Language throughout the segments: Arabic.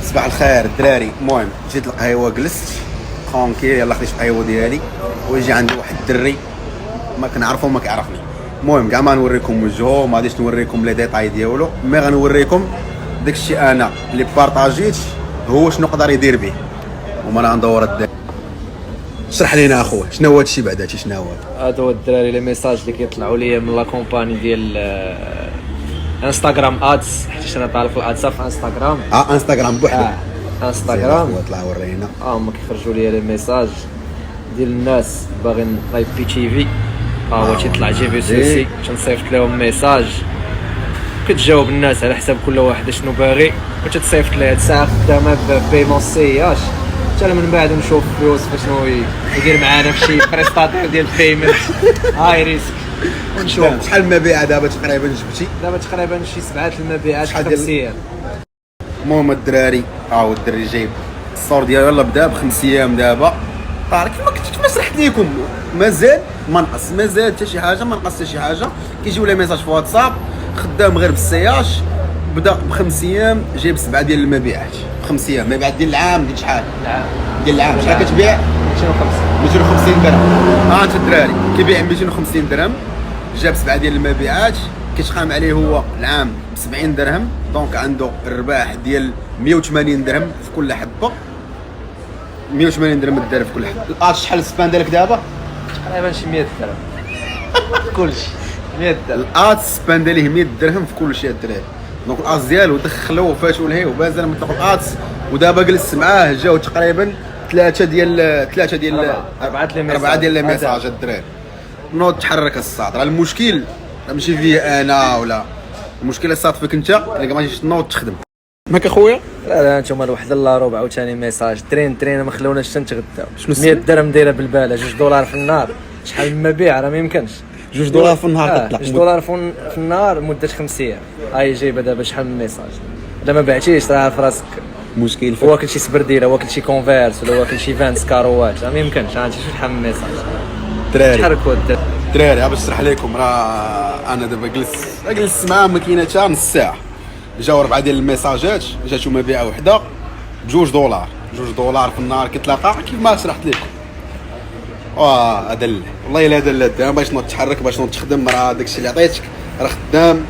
صباح الخير الدراري. المهم جيت القهيوه جلست ترونكيل، يلا خديت القهيوه ديالي ويجي عندي واحد الدري ما كنعرفو ما كيعرفني. المهم كاع ما نوريكم وجهو، ما غاديش نوريكم لي ديتاي ديالو، مي غنوريكم داكشي انا اللي بارطاجيت هو شنو قدر يدير به. وما انا غندور الدراري. شرح لينا اخويا شنو هو هادشي بعدا، شنو هو هادو هو الدراري لي ميساج اللي كيطلعوا لي من لا كومباني ديال انستغرام ادز، حيت انا طالب في الادز في انستغرام. انستغرام بوحدو. انستغرام طلع ورينا. هما كيخرجوا لي لي ميساج ديال الناس باغيين لايبي تي في. هو تيطلع جي في سي سي، تنصيفط لهم ميساج كتجاوب الناس على حساب كل واحد شنو باغي، وتتصيفط ليه هاد الساعه خدامه ببيمون سياش. حتى من بعد نشوف يوسف شنو يدير معانا في شي بريستاتير ديال البيمنت هاي ريسك، ونشوف شحال المبيعات دابا تقريبا جبتي. دابا تقريبا شي 7 المبيعات شحال ديال 5 ايام. المهم الدراري هو الدري جايب الصور ديالو، يلا بدا ب5 ايام دابا طارق كيما شرحت لكم. مازال ما نقص، مازال حتى شي حاجه، ما نقص حتى شي حاجه. كيجيو لي ميساج في واتساب خدام غير بالسياش، بدا ب5 ايام جايب 7 ديال المبيعات. 5 ايام مبيعات ديال العام ديال شحال؟ ديال العام شحال كتبيع؟ 250 درهم. انت الدراري كيبيع 250 درهم، جاب 7 ديال المبيعات، كيتقام عليه هو العام ب 70 درهم، دونك عنده الرباح ديال 180 درهم في كل حبه. 180 درهم الدرهم في كل حبه. الارش شحال السبان ديالك دابا؟ تقريبا شي 100 درهم كلشي 100 درهم. الارس سبان دياليه 100 درهم في كل شيء الدراري. دونك الارس ديالو دخلوه وفاتوا ليه وبازال مطلق الارس، ودابا جلس معاه جاو تقريبا 4 ديال لي ميساج الدراري. نوض تحرك الساط. راه المشكل ماشي فيه انا ولا المشكله صات فيك انت اللي ما جيتش تنوض تخدم. ماك اخويا؟ لا انتم الوحده الا ربع وثاني ميساج ترين ما خلوناش تنتغداو. شنو 100 درهم دايره بالباله، 2 دولار في النهار، شحال من مبيع راه ما يمكنش. 2 دولار في النهار تطلع. 2 دولار في النهار مده 5 ايام. هاي جايبه دابا شحال من ميساج. الا ما بعتيش راه في راسك مشكل. واكل شي سبرديله، واكل شي كونفيرس، ولا واكل شي فانس كاروات، راه ما يمكنش. عرفتي شحال من ميساج الدراري. تحركوا الدراري باش نشرح لكم. راه انا دابا جلست معاه ما كاينه حتى نص ساعه، جاو 4 ديال الميساجات، جاتو مبيعه وحده ب2 دولار. 2 دولار في النهار كيتلاقى كيف ما شرحت لكم. هذا والله الا هذا باش نوض تحرك، باش نوض تخدم، راه داكشي اللي عطيتك راه خدام.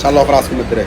تهلاو في راسكم الدراري.